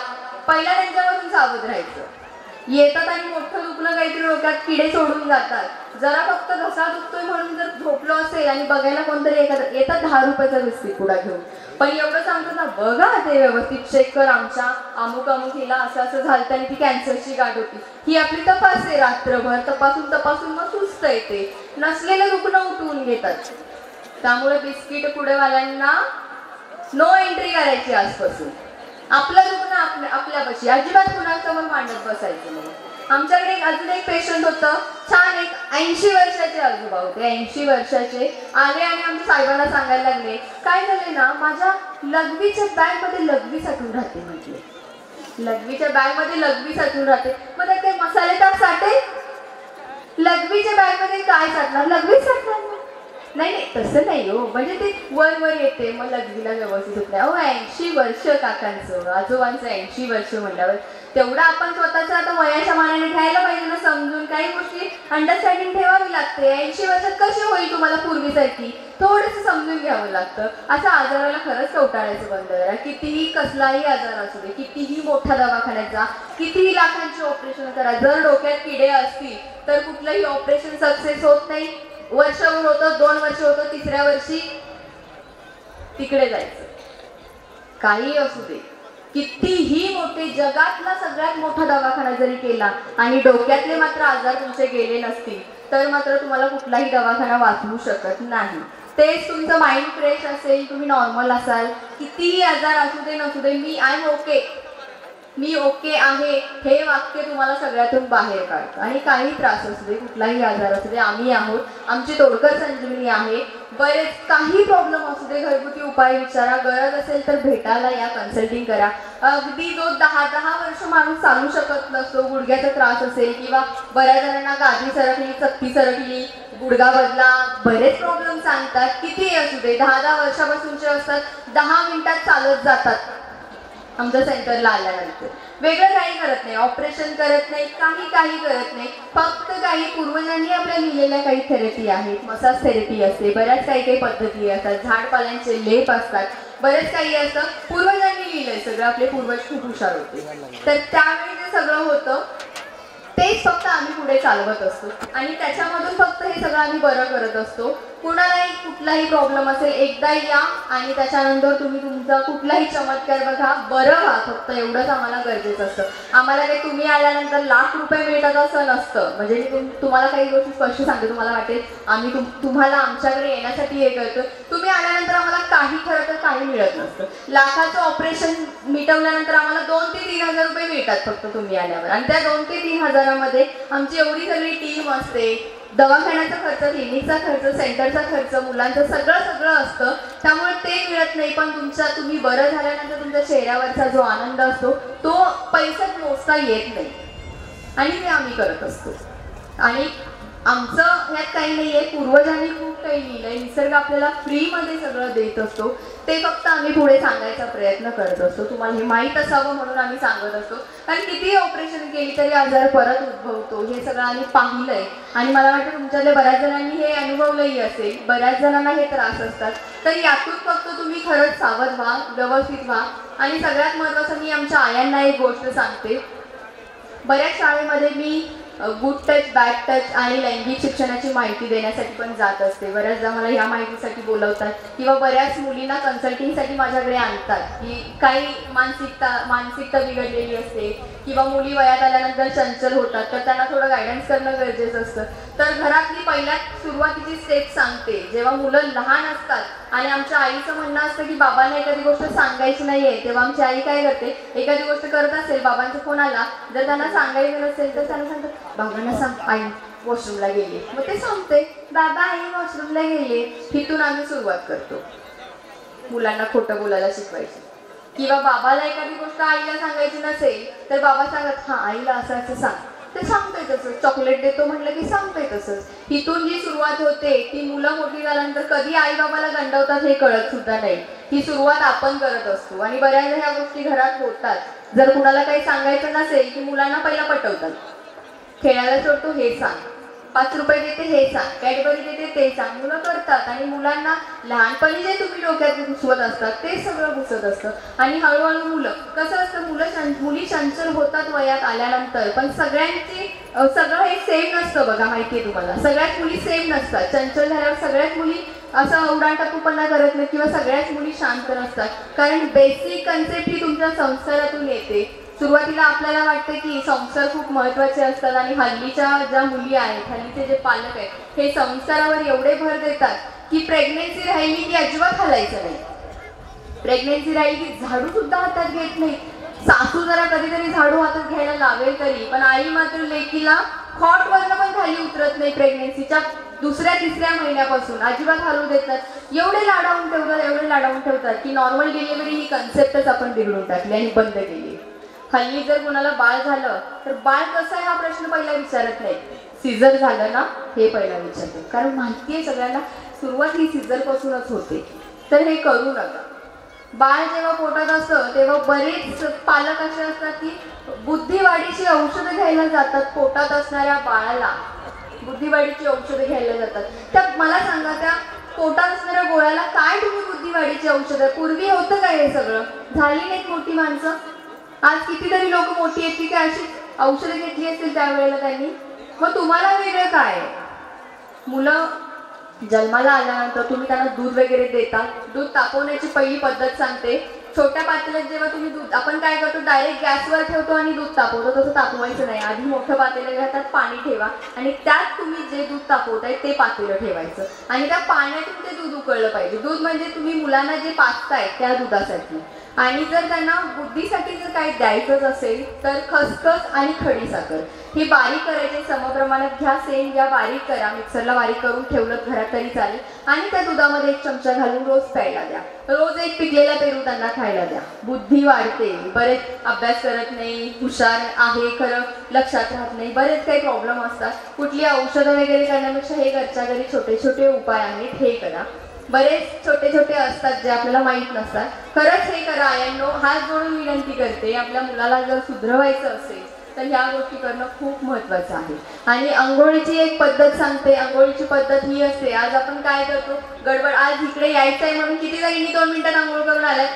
पहिला त्यांच्यापासून सावध राहायचं. येतात आणि मोठं दुखणं काहीतरी डोक्यात किडे सोडून जातात. जरा फक्त घसा दुखतोय म्हणून जर झोपलो असेल आणि बघायला कोणतरी येतात 10 रुपयाचा बिस्किट पुडा घेऊन, पण एवढं सांगतो ना, बघा ते व्यवस्थित चेक कर, आमच्या अमुक अमुक हिला असं असं झालं आणि ती कॅन्सरची गाठ होती. ही आपली तपास आहे, रात्रभर तपासून मग सुस्त येते, नसलेलं दुखणं उठवून घेतात. त्यामुळे बिस्किट पुडेवाल्यांना नो एंट्री करायची आजपासून. आपलं दुखणं आपल्यापाशी, अजिबात कुणासमोर मांडत बसायचं नाही. आमच्याकडे अजून एक पेशंट होतं, छान, एक 80 वर्षाचे आजोबा होते. 80 वर्षाचे आले आणि आमच्या साहेबांना सांगायला लागले, काय झाले ना, माझ्या लघवीच्या बॅगमध्ये लघवी साठून राहते. म्हटले लघवीच्या बॅगमध्ये लघवी साठून राहते, मग त्यात काही मसाले टाक साठे, लघवीच्या बॅगमध्ये काय साठणार, लघवीच साठणार नाही. तसं नाही हो, म्हणजे ते वर येते, मग लघवीला व्यवस्थित होत नाही. 80 वर्ष काकांचं, आजोबांचं 80 वर्ष म्हटल्यावर तेवढं आपण स्वतःचं आता वयाच्या मानाने घ्यायला पाहिजे ना समजून. काही गोष्टी अंडरस्टँडिंग ठेवावी लागते. 80 वर्षात कशी होईल तुम्हाला पूर्वीसारखी, थोडंसं समजून घ्यावं लागतं. असं आजाराला खरंच कवटाळायचं बंद करा. कितीही कसलाही आजार असू दे, कितीही मोठा दवाखान्यात जा, कितीही लाखांची ऑपरेशन करा, जर डोक्यात किडे असतील तर कुठलंही ऑपरेशन सक्सेस होत नाही. वर्षभर होतं, 2 वर्ष होतं, 3ऱ्या वर्षी तिकडे जायचं. काही असू दे, कितीही मोठे, जगातला सगळ्यात मोठा दवाखाना जरी केला आणि डोक्यातले मात्र आजार तुमचे गेले नसतील तर मात्र तुम्हाला कुठलाही दवाखाना वाचवू शकत नाही. तेच तुमचं माइंड फ्रेश असेल, तुम्ही नॉर्मल असाल, कितीही आजार असू दे नसू दे, आय एम ओके, मी ओके आहे, हे वाक्य तुम्हाला सगळ्यातून बाहेर काढतं. आणि काही त्रास असू दे, कुठलाही आजार असू दे, आम्ही आहोत, आमची तोडकर संजीवनी आहे. बरेच काही प्रॉब्लेम असू दे, घरगुती उपाय विचारा, गरज असेल तर भेटायला या, कन्सल्टिंग करा. अगदी जो 10 वर्ष माणूस चालू शकत नसतो, गुडघ्याचा त्रास असेल किंवा बऱ्याच जणांना गादी सरकली, चकती सरकली, गुडघा बदला, बरेच प्रॉब्लेम सांगतात. कितीही असू दे, 10 वर्षापासूनचे असतात, 10 मिनिटात चालत जातात आमच्या सेंटरला आल्यानंतर. वेगळं काही करत नाही, ऑपरेशन करत नाही, काही करत नाही. फक्त काही पूर्वजांनी आपल्या लिहिलेल्या काही थेरपी आहेत. मसाज थेरपी असते, बऱ्याच काही पद्धती असतात, झाडपाल्यांचे लेप असतात, बरेच काही असतं. पूर्वजांनी लिहिलंय सगळं, आपले पूर्वज खूप हुशार होते. तर त्यावेळी जे सगळं होतं तेच फक्त आम्ही पुढे चालवत असतो आणि त्याच्यामधून फक्त हे सगळं आम्ही बरं करत असतो. कुणालाही कुठलाही प्रॉब्लेम असेल, एकदा या आणि त्याच्यानंतर तुम्ही तुमचा कुठलाही चमत्कार बघा, बरं व्हा. फक्त एवढंच आम्हाला गरजेचं असतं. आम्हाला काही तुम्ही आल्यानंतर लाख रुपये मिळतात असं नसतं. म्हणजे मी तुम्हाला काही गोष्टी स्पष्ट सांगते, तुम्हाला वाटेल आम्ही तुम्हाला आमच्याकडे येण्यासाठी हे करतो. तुम्ही आल्यानंतर आम्हाला काही खरं तर काही मिळत नसतं. लाखाचं ऑपरेशन मिटवल्यानंतर आम्हाला 2 ते 3 हजार रुपये मिळतात फक्त तुम्ही आल्यावर. आणि त्या 2 ते 3 हजारामध्ये आमची एवढी सगळी टीम असते, दवाखान्याचा खर्च, क्लिनिकचा खर्च, सेंटरचा खर्च, मुलांचं सगळं असतं. त्यामुळे ते मिळत नाही. पण तुम्ही बरं झाल्यानंतर तुमच्या चेहऱ्यावरचा जो आनंद असतो तो पैशात मोजता येत नाही आणि ते आम्ही करत असतो. आणि आमचं ह्यात काही नाही आहे, पूर्वजांनी खूप काही लिहिलंय. निसर्ग आपल्याला फ्रीमध्ये सगळं देत असतो, ते फक्त आम्ही पुढे सांगायचा प्रयत्न करत असतो. तुम्हाला हे माहीत असावं म्हणून आम्ही सांगत असतो. कारण कितीही ऑपरेशन केली तरी आजार परत उद्भवतो, हे सगळं आम्ही पाहिलंय. आणि मला वाटतं तुमच्यातल्या बऱ्याच जणांनी हे अनुभवलंही असेल, बऱ्याच जणांना हे त्रास असतात. तर यातून फक्त तुम्ही खरंच सावध व्हा, व्यवस्थित व्हा. आणि सगळ्यात महत्त्वाचं, मी आमच्या आयांना एक गोष्ट सांगते. बऱ्याच शाळेमध्ये मी गुड टच, बॅड टच आणि लैंगिक शिक्षणाची माहिती देण्यासाठी पण जात असते. बऱ्याचदा मला ह्या माहितीसाठी बोलवतात किंवा बऱ्याच मुलींना कन्सल्टिंगसाठी माझ्याकडे आणतात की काही मानसिकता बिघडलेली असते किंवा मुली वयात आल्यानंतर चंचल होतात, तर त्यांना थोडं गायडन्स करणं गरजेचं असतं. तर घरातली पहिल्यात सुरुवातीची स्टेप सांगते. जेव्हा मुलं लहान असतात आणि आमच्या आईचं म्हणणं असतं की बाबांना एखादी गोष्ट सांगायची नाहीये, तेव्हा आमची आई काय करते, एखादी गोष्ट करत असेल, बाबांचा फोन आला, जर त्यांना सांगायचं नसेल तर त्यांना सांगतात, बाबांना सांग आई वॉशरूमला गेली. मग ते सांगते, बाबा आई वॉशरूमला गेले. तिथून आम्ही सुरुवात करतो मुलांना खोटं बोलायला शिकवायची. किंवा बाबाला एखादी गोष्ट आईला सांगायची नसेल तर बाबा सांगत, हा आईला असं असं सांग. ते सांगतोय तसंच, चॉकलेट देतो म्हटलं की सांगतोय तसंच. तिथून जी सुरुवात होते ती मुलं मोठी झाल्यानंतर कधी आई बाबाला गंडवतात हे कळत सुद्धा नाही. ही सुरुवात आपण करत असतो आणि बऱ्याचदा ह्या गोष्टी घरात होतात. जर कुणाला काही सांगायचं नसेल की मुलांना पहिला पटवतात, खेळायला सोडतो हे सांग, 5 रुपये देते हे सांग, कॅडबरी देते ते सांग. मुलं करतात आणि मुलांना लहानपणी जे तुम्ही डोक्यात घुसवत असतात ते सगळं घुसत असतं. आणि हळूहळू मुलं कसं असतं, मुली चंचल होतात वयात आल्यानंतर. पण सगळं हे सेम नसतं बघा, माहिती आहे तुम्हाला. सगळ्याच मुली सेम नसतात. चंचल झाल्यावर सगळ्याच मुली असं उडाणटप्पूपणा करत नाही किंवा सगळ्याच मुली शांत नसतात. कारण बेसिक कन्सेप्ट ही तुमच्या संस्कारातून येते. सुरुवातीला आपल्याला वाटतं की संस्कार खूप महत्त्वाचे असतात आणि हल्लीच्या ज्या मुली आहेत, हल्लीचे जे पालक आहेत, हे संस्कारावर एवढे भर देतात की प्रेग्नेन्सी राहिली की अजिबात हलायचं नाही. प्रेग्नेन्सी राहिली की झाडू सुद्धा हातात घेत नाही. सासू जरा कधीतरी झाडू हातात घ्यायला लावेल तरी, पण आई मात्र लेकीला खॉटवरनं पण खाली उतरत नाही. प्रेग्नेन्सीच्या 2-3 महिन्यापासून अजिबात हलवू देतात. एवढे लाडावून ठेवतात की नॉर्मल डिलिव्हरी ही कन्सेप्टच आपण बिघडून टाकली आणि बंद केली. हल्ली जर कोणाला बाळ झालं तर बाळ कसं आहे हा प्रश्न पहिला विचारत नाही, सिझर झालं ना हे पहिला विचारतो. कारण माहिती आहे सगळ्यांना सुरुवात ही सिझरपासूनच होते. तर हे करू नका. बाळ जेव्हा पोटात असतं तेव्हा बरेच पालक असे असतात की बुद्धिवाढीची औषधं घ्यायला जातात पोटात असणाऱ्या बाळाला, बुद्धिवाढीची औषधं घ्यायला जातात. तर मला सांगा, त्या पोटात असणाऱ्या गोळ्याला काय तुम्ही बुद्धिवाढीची औषधं, पूर्वी होतं काय हे सगळं? झाली नाहीत मोठी माणसं? आज कितीतरी लोक मोठी आहेत की अशी औषधं घेतली असतील त्यावेळेला त्यांनी. मग तुम्हाला वेगळं काय? मुलं जन्माला आल्यानंतर तुम्ही त्यांना दूध वगैरे देता. दूध तापवण्याची पहिली पद्धत सांगते. छोट्या पातेल्यात जेव्हा तुम्ही दूध, आपण काय करतो, डायरेक्ट गॅसवर ठेवतो आणि दूध तापवतो. तसं तापवायचं नाही. आधी मोठं पातेलं घ्या, त्यात पाणी ठेवा आणि त्यात तुम्ही जे दूध तापवताय ते पातेलं ठेवायचं आणि त्या पाण्यातून ते दूध उकळलं पाहिजे. दूध म्हणजे तुम्ही मुलांना जे पाजताय त्या दुधासाठी. आणि जर त्यांना बुद्धीसाठी जर काही द्यायचंच असेल तर खसखस आणि खडीसाखर हे बारीक करायचे, समप्रमाणात घ्या. सेम घ्या, बारीक करा, मिक्सरला बारीक करून ठेवलं घरात तरी चालेल. आणि त्या दुधामध्ये 1 चमचा घालून रोज प्यायला द्या. रोज एक पिकलेला पेरू त्यांना खायला द्या. बुद्धी वाढते. बरेच अभ्यास करत नाही, हुशार आहे खरं लक्षात राहत नाही, बरेच काही प्रॉब्लेम असतात. कुठली औषधं वगैरे करण्यापेक्षा हे घरच्या घरी छोटे छोटे उपाय आहेत, हे करा. बरेच छोटे छोटे असतात जे आपल्याला माहीत नसतात. खरंच हे करा आयांनो. हात जोडून विनंती करते, आपल्या मुलाला जर सुधरवायचं असेल तर ह्या गोष्टी करणं खूप महत्त्वाचं आहे. आणि अंघोळीची एक पद्धत सांगते. अंघोळीची पद्धत ही असते, आज आपण काय करतो, गडबड, आज इकडे यायचं आहे म्हणून किती जणींनी 2 मिनिटात अंघोळ करून आल्यात?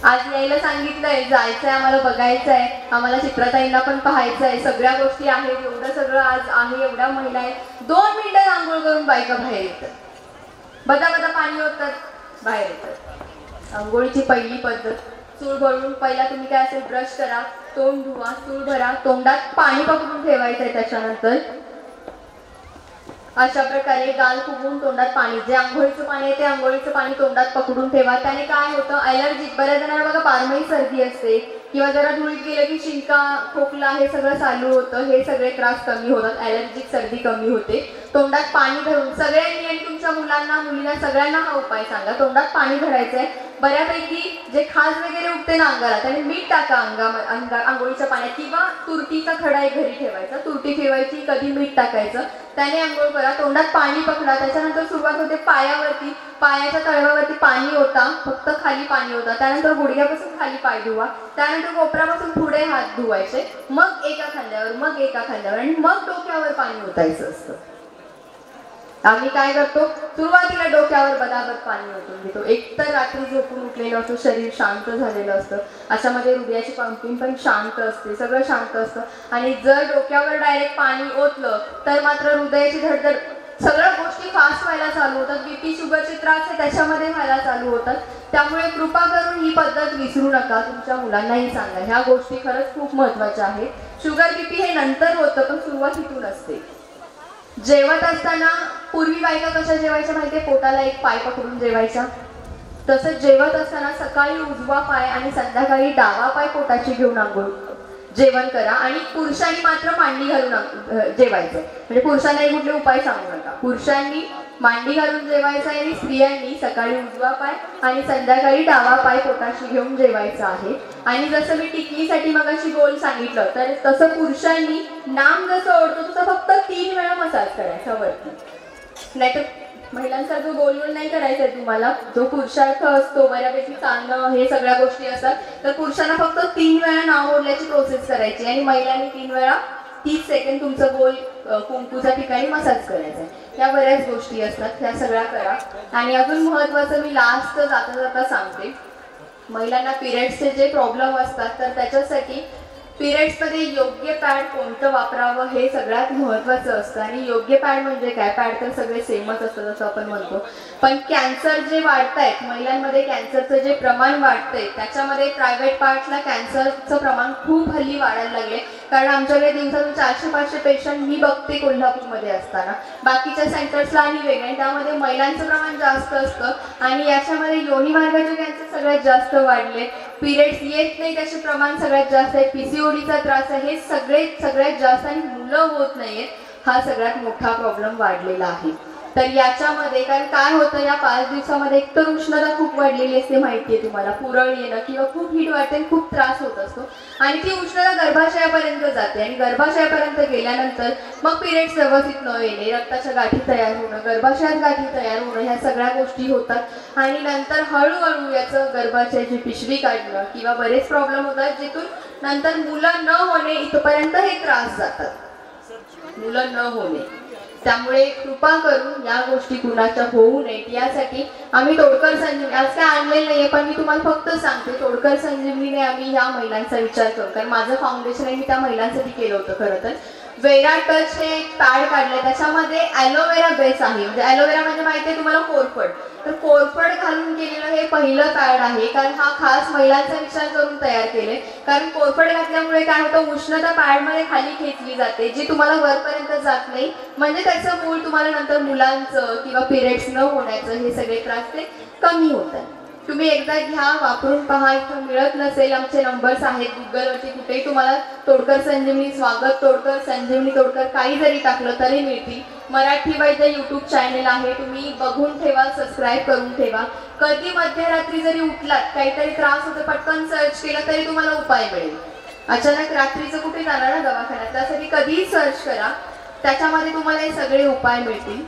आज यायला सांगितलंय, जायचंय, आम्हाला बघायचं आहे, आम्हाला चित्रताईंना पण पाहायचं आहे, सगळ्या गोष्टी आहेत, एवढं सगळं आज आहे, एवढ्या महिला आहेत. 2 मिनिटात आंघोळ करून बायका बाहेर येतात. बदा बदा पाणी होतात, बाहेर येतात. आंघोळीची पहिली पद्धत, चूळ भरून पहिला तुम्ही काय असेल, ब्रश करा, तोंड धुवा, चूळ भरा, तोंडात पाणी पकडून ठेवायचंय. त्याच्यानंतर अशा प्रकारे गाल फुगवून तोंडात पाणी, जे आंघोळीचं पाणी आहे ते आंघोळीचं पाणी तोंडात पकडून ठेवा. त्याने काय होतं, ॲलर्जी, बऱ्याच जणांना बघा बारमाही सर्दी असते किंवा जरा धुळीत गेलं की शिंका, खोकला हे सगळं चालू होतं. हे सगळे त्रास कमी होतात, ॲलर्जिक सर्दी कमी होते. तोंडात पाणी धरून सगळ्यांनी आणि तुमच्या मुलांना मुलींना सगळ्यांना हा उपाय सांगा. तोंडात पाणी धरायचं आहे. बऱ्यापैकी जे खाज वगैरे उठते ना अंगाला, त्याने मीठ टाका आंघोळीच्या पाण्यात, किंवा तुरटीचा खडा एक घरी ठेवायचा, तुरटी ठेवायची, कधी मीठ टाकायचं, त्याने आंघोळ करा. तोंडात पाणी पकडा. त्याच्यानंतर सुरुवात होते पायावरती, पायाच्या तळव्यावरती पाणी होता, फक्त खाली पाणी होता. त्यानंतर गुडघ्यापासून खाली पाय धुवा. त्यानंतर कोपऱ्यापासून पुढे हात धुवायचे. मग एका खांद्यावर, मग एका खांद्यावर, आणि मग डोक्यावर पाणी ओतायचं असतं. आम्ही काय करतो, सुरुवातीला डोक्यावर बदाबद पाणी ओतून घेतो. एकतर रात्री झोपून उठलेलं असतं, शरीर शांत झालेलं असतं, अशामध्ये हृदयाची पंक्ती पण शांत असते, सगळं शांत असतं. आणि जर डोक्यावर डायरेक्ट पाणी ओतलं तर मात्र हृदयाची धडधड, सगळ्या गोष्टी फास्ट व्हायला चालू होतात. बीपी शुगरचे त्रास आहे त्याच्यामध्ये व्हायला चालू होतात. त्यामुळे कृपा करून ही पद्धत विसरू नका. तुमच्या मुलांनाही सांगा, ह्या गोष्टी खरंच खूप महत्त्वाच्या आहेत. शुगर बीपी हे नंतर होतं, पण सुरुवात इथून असते. जेवत असताना पूर्वी बायका कशा जेवायच्या माहितीये, पोटाला एक पाय पकडून जेवायच्या. तसंच जेवत असताना सकाळी उजवा पाय आणि संध्याकाळी डावा पाय पोटाशी घेऊन आंघोळ जेवण करा. आणि पुरुषांनी मात्र मांडी घालून जेवायचं. म्हणजे पुरुषांनाही कुठले उपाय सांगू नका. पुरुषांनी मांडी घालून जेवायचं आहे आणि स्त्रियांनी सकाळी उजवा पाय आणि संध्याकाळी डावा पाय पोटाशी घेऊन जेवायचं आहे. आणि जसं मी टिकलीसाठी मगाशी गोल सांगितलं, तर तसं पुरुषांनी नाम जसं ओढतो तसं फक्त 3 वेळा मसाज करायचा वरती. नाहीतर महिलांसारखं गोल गोल नाही करायचं आहे तुम्हाला. जो पुरुषार्थ असतो, बऱ्यापैकी चालणं, हे सगळ्या गोष्टी असतात, तर पुरुषांना फक्त 3 वेळा नाव ओढल्याची प्रोसेस करायची आणि महिलांनी 3 वेळा 30 सेकंद तुमचं गोल कुंकूच्या ठिकाणी मसाज करायचा आहे. ह्या बऱ्याच गोष्टी असतात, ह्या सगळ्या करा. आणि अजून महत्त्वाचं मी लास्ट जाता जाता सांगते, महिलांना पिरियड्सचे जे प्रॉब्लेम असतात तर त्याच्यासाठी पिरियड्समध्ये योग्य पॅड कोणतं वापरावं हे सगळ्यात महत्त्वाचं असतं. आणि योग्य पॅड म्हणजे काय, पॅड तर सगळे सेमच असतं जसं आपण म्हणतो, पण कॅन्सर जे वाढत आहेत महिलांमध्ये, कॅन्सरचं जे प्रमाण वाढतंय त्याच्यामध्ये प्रायव्हेट पार्टला कॅन्सरचं प्रमाण खूप हल्ली वाढायला लागले. कारण आमच्याकडे दिवसातून 400-500 पेशंट मी बघते कोल्हापूरमध्ये असताना, बाकीच्या सेंटर्सला आणि वेगळे, त्यामध्ये महिलांचं प्रमाण जास्त असतं. आणि याच्यामध्ये योनी मार्गाचे कॅन्सर सगळ्यात जास्त वाढले. पिरियड्स येत नाही त्याचे प्रमाण सगळ्यात जास्त आहे. PCODचा त्रास आहे, हे सगळ्यात जास्त, आणि मुलं होत नाहीयेत, हा सगळ्यात मोठा प्रॉब्लेम वाढलेला आहे. तर याच्यामध्ये कारण काय होतं या 5 दिवसामध्ये एकतर उष्णता खूप वाढलेली असते, माहिती आहे तुम्हाला, पुरळ येणं किंवा खूप हीट वाढते, खूप त्रास होत असतो आणि ती उष्णता गर्भाशयापर्यंत जाते आणि गर्भाशयापर्यंत गेल्यानंतर मग पिरियड्स व्यवस्थित न येणे, रक्ताच्या गाठी तयार होणं, गर्भाशयात गाठी तयार होणं, ह्या सगळ्या गोष्टी होतात आणि नंतर हळूहळू याचं गर्भाशयाची पिशवी काढणं किंवा बरेच प्रॉब्लेम होतात, जिथून नंतर मुलं न होणे इथपर्यंत हे त्रास जातात, मुलं न होणे. त्यामुळे कृपा करून या गोष्टी कुणाच्या होऊ नयेत यासाठी आम्ही तोडकर संजीवनी आज काय आणलेलं नाहीये, पण मी तुम्हाला फक्त सांगते तोडकर संजीवनीने आम्ही ह्या महिलांचा विचार करू, कारण माझं फाउंडेशन आहे मी त्या महिलांसाठी केलं होतं. खरं तर वेरा टच हे एक पॅड काढलंय, त्याच्यामध्ये ॲलोवेरा बेस आहे, म्हणजे ॲलोवेरा म्हणजे माहिती आहे तुम्हाला कोरफड, तर कोरफड घालून केलेलं हे पहिलं पॅड आहे, कारण हा खास महिलांचा विचार करून तयार केले. कारण कोरफड घातल्यामुळे काय होतं, उष्णता पॅडमध्ये खाली खेचली जाते जी तुम्हाला वरपर्यंत जात नाही, म्हणजे त्याचं मूळ तुम्हाला नंतर मुलांचं किंवा पिरियड्स न होण्याचं हे सगळे त्रास ते कमी होतात. तुम्ही एकदा घ्या, वापरून पहा, इथं मिळत नसेल आमचे नंबर्स आहेत गुगलवरती, कुठेही तुम्हाला तोडकर संजीवनी, स्वागत तोडकर, संजीवनी तोडकर काही जरी टाकलं तरी मिळतील. मराठी वैद्य यूट्यूब चॅनल आहे, तुम्ही बघून ठेवा, सबस्क्राईब करून ठेवा. कधी मध्यरात्री जरी उठलात, काहीतरी त्रास होतो, पटकन सर्च केला तरी तुम्हाला उपाय मिळेल. अचानक रात्रीचं कुठे जाणार ना दवाखान्यात, त्यासाठी कधीही सर्च करा, त्याच्यामध्ये तुम्हाला हे सगळे उपाय मिळतील.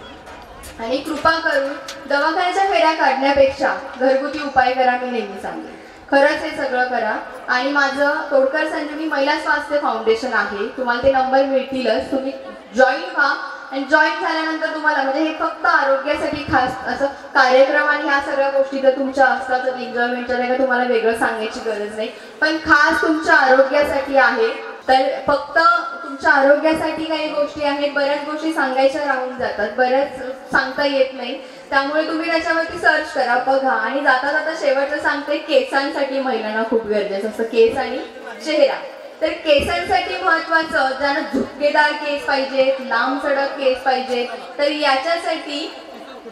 आणि कृपा करून दवाखान्याच्या फेऱ्या काढण्यापेक्षा घरगुती उपाय करा, मी नेहमी सांगेन. खरंच हे सगळं करा. आणि माझं तोडकर संजीवनी महिला स्वास्थ्य फाउंडेशन आहे, तुम्हाला ते नंबर मिळतीलच, तुम्ही जॉईन व्हा. आणि जॉईन झाल्यानंतर तुम्हाला म्हणजे हे फक्त आरोग्यासाठी खास असं कार्यक्रम आणि ह्या सगळ्या गोष्टी तर तुमच्या असतात एन्जॉयमेंटच्या, नाही का तुम्हाला वेगळं सांगायची गरज नाही, पण खास तुमच्या आरोग्यासाठी आहे. तर फक्त तुमच्या आरोग्यासाठी काही गोष्टी आहेत, बऱ्याच गोष्टी सांगायच्या राहून जातात, बऱ्याच सांगता येत नाही, त्यामुळे तुम्ही त्याच्यावरती सर्च करा, बघा. आणि जाता जाता शेवटचं सांगते, केसांसाठी महिलांना खूप गरजेचं असतं, केस आणि चेहरा. तर केसांसाठी महत्त्वाचं, ज्यांना झुपकेदार केस पाहिजेत, लांब सडक केस पाहिजे, तर याच्यासाठी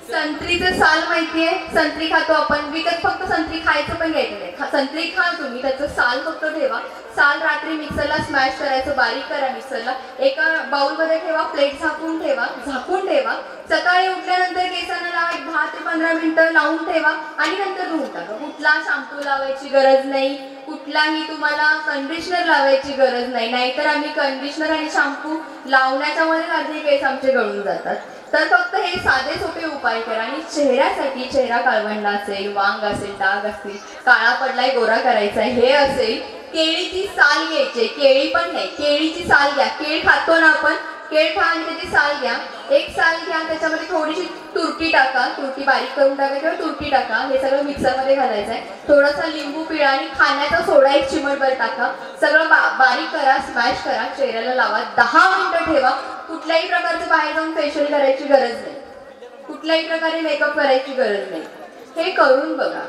संत्रीचं साल माहितीये, संत्री खातो आपण विकत, फक्त संत्री खायचं पण घ्यायचं नाही, संत्री खा तुम्ही, त्याचं साल फक्त ठेवा. साल रात्री मिक्सरला स्मॅश करायचं, बारीक करा मिक्सरला, एका बाउलमध्ये ठेवा, प्लेट झाकून ठेवा. सकाळी उठल्यानंतर केसांना लावा, 10 ते 15 मिनिटं लावून ठेवा आणि नंतर धुवून टाका. कुठला शॅम्पू लावायची गरज नाही, कुठलाही तुम्हाला कंडिशनर लावायची गरज नाही, नाहीतर आम्ही कंडिशनर आणि शॅम्पू लावण्याच्या मध्ये अर्धे केस आमचे गळून जातात. तर फक्त हे साधे सोपे उपाय करा. आणि चेहऱ्यासाठी, चेहरा काळवंडा असेल, वांग असेल, डाग असतील, काळा पडलाय गोरा करायचा आहे, हे असेल, केळीची साल घ्यायची, केळी पण नाही, केळीची साल घ्या, केळ खातो ना आपण, केळ खा आणि त्याची साल घ्या, एक साल घ्या, त्याच्यामध्ये थोडीशी तुरटी टाका, तुरटी बारीक करून टाका किंवा तुरटी टाका, हे सगळं मिक्सरमध्ये घालायचं आहे, थोडासा लिंबू पिळा आणि खाण्याचा सोडा एक चिमटभर टाका, सगळं बारीक करा, स्मॅश करा, चेहऱ्याला लावा, 10 मिनिटं ठेवा. कुठल्याही प्रकारचं बाहेर जाऊन फेशियल करायची गरज नाही, कुठल्याही प्रकारे मेकअप करायची गरज नाही, हे करून बघा.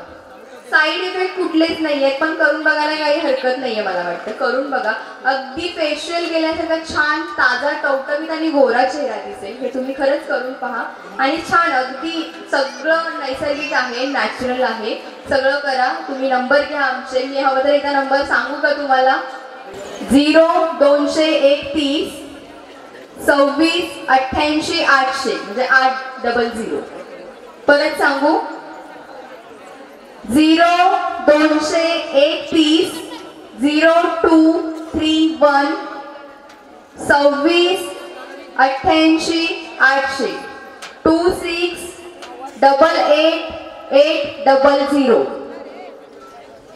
साईड इफेक्ट कुठलेच नाही आहेत, पण करून बघायला काही हरकत नाहीये, मला वाटतं करून बघा. अगदी फेशियल केल्यासारखा छान ताजा टवटवीत आणि गोरा चेहरा दिसेल, हे तुम्ही खरंच करून पहा. आणि छान अगदी सगळं नैसर्गिक आहे, नॅचरल आहे, सगळं करा. तुम्ही नंबर घ्या आमचे, मी हवं तर एकदा नंबर सांगू का तुम्हाला, 0231 26 88 800, म्हणजे 800. परत सांगू, 0231 0231 26 88 800 26 88 800.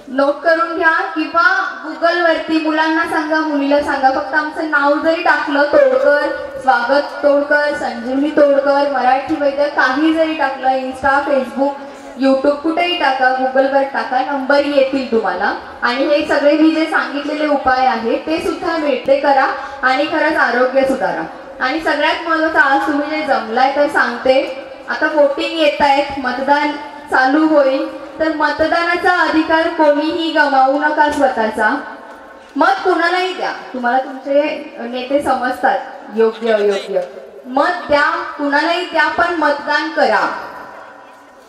नोट करून घ्या किंवा गुगलवरती मुलांना सांगा, मुलीला सांगा, फक्त आमचं नाव जरी टाकलं, तोडकर, स्वागत तोडकर, संजीवनी तोडकर, मराठी वैद्य, काही जरी टाकलं, इंस्टा, फेसबुक, यूट्यूब, कुठेही टाका, गुगलवर टाका, नंबर येतील तुम्हाला. आणि हे सगळे मी जे सांगितलेले उपाय आहेत ते सुद्धा मिळते, करा आणि खरंच आरोग्य सुधारा. आणि सगळ्यात महत्त्वाचं, आज तुम्ही जे जमलाय तर सांगते, आता वोटिंग येत आहेत, मतदान चालू होईल, तर मतदानाचा अधिकार कोणीही गमावू नका. स्वतःचा मत कोणालाही द्या, तुम्हाला तुमचे नेते समजतात योग्य अयोग्य, मत द्या, कुणालाही द्या, पण मतदान करा,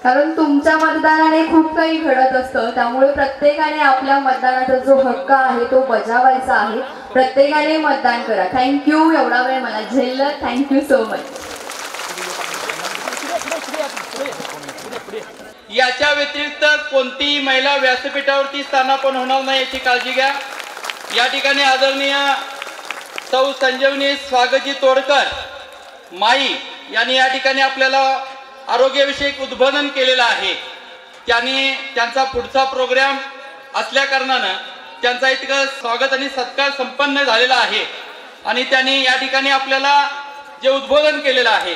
कारण तुमच्या मतदानाने खूप काही घडत असतं. त्यामुळे प्रत्येकाने आपल्या मतदानाचा जो हक्क आहे तो बजावायचा आहे. प्रत्येकाने मतदान करा. थँक्यू, एवढा वेळ मला झेललं, थँक्यू सो मच. याच्या व्यतिरिक्त कोणतीही महिला व्यासपीठावरती स्थानापन्न होणार नाही याची काळजी घ्या। या ठिकाणी आदरणीय सौ संजीवनी स्वागतजी तोडकर माई यांनी या ठिकाणी आपल्याला आरोग्यविषयक उद्बोधन केलेलं आहे। त्यांचा पुढचा प्रोग्राम असल्या कारणानं त्यांचा इतकं स्वागत आणि सत्कार संपन्न झालेला आहे आणि त्यांनी या ठिकाणी आपल्याला जे उद्बोधन केलेलं आहे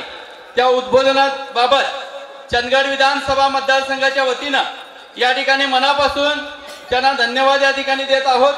त्या उद्बोधनाबाबत चंदगड विधानसभा मतदारसंघाच्या वतीनं या ठिकाणी मनापासून त्यांना धन्यवाद या ठिकाणी देत आहोत।